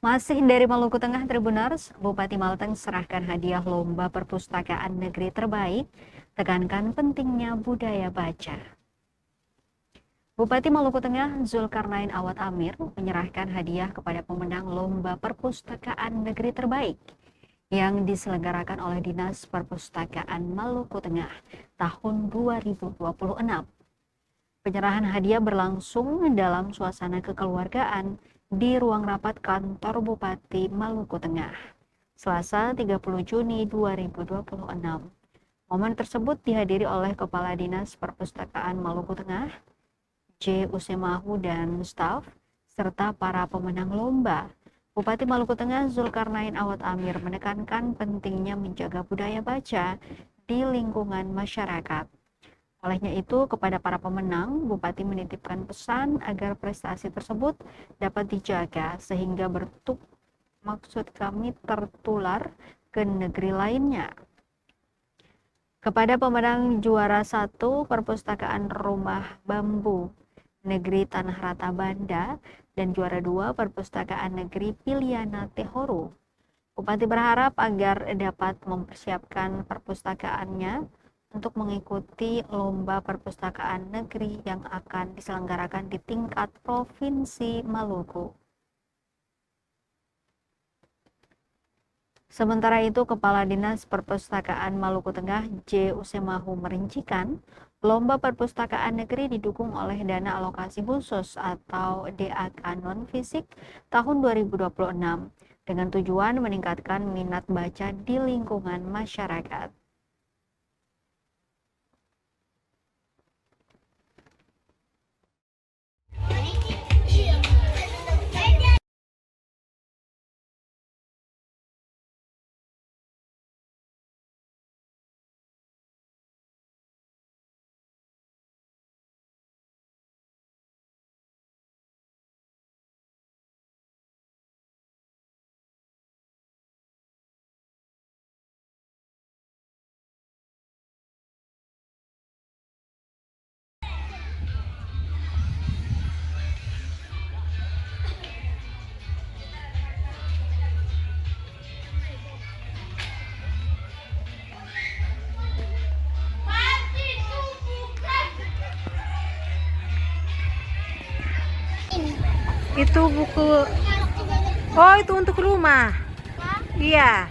Masih dari Maluku Tengah, Tribuners, Bupati Malteng serahkan hadiah lomba perpustakaan negeri terbaik, tekankan pentingnya budaya baca. Bupati Maluku Tengah, Zulkarnain Awad Amir, menyerahkan hadiah kepada pemenang lomba perpustakaan negeri terbaik yang diselenggarakan oleh Dinas Perpustakaan Maluku Tengah tahun 2026. Penyerahan hadiah berlangsung dalam suasana kekeluargaan di ruang rapat kantor Bupati Maluku Tengah, Selasa 30 Juni 2026. Momen tersebut dihadiri oleh Kepala Dinas Perpustakaan Maluku Tengah, J. Usemahu dan staf, serta para pemenang lomba. Bupati Maluku Tengah Zulkarnain Awad Amir menekankan pentingnya menjaga budaya baca di lingkungan masyarakat. Olehnya itu, kepada para pemenang, Bupati menitipkan pesan agar prestasi tersebut dapat dijaga sehingga maksud kami tertular ke negeri lainnya. Kepada pemenang juara 1 Perpustakaan Rumah Bambu Negeri Tanah Rata Banda dan juara 2 Perpustakaan Negeri Piliana Tehoru, Bupati berharap agar dapat mempersiapkan perpustakaannya untuk mengikuti lomba perpustakaan negeri yang akan diselenggarakan di tingkat Provinsi Maluku. Sementara itu, Kepala Dinas Perpustakaan Maluku Tengah, J. Usemahu merincikan, lomba perpustakaan negeri didukung oleh dana alokasi khusus atau DAK non-fisik tahun 2026 dengan tujuan meningkatkan minat baca di lingkungan masyarakat. Itu buku. Oh, itu untuk rumah. Iya.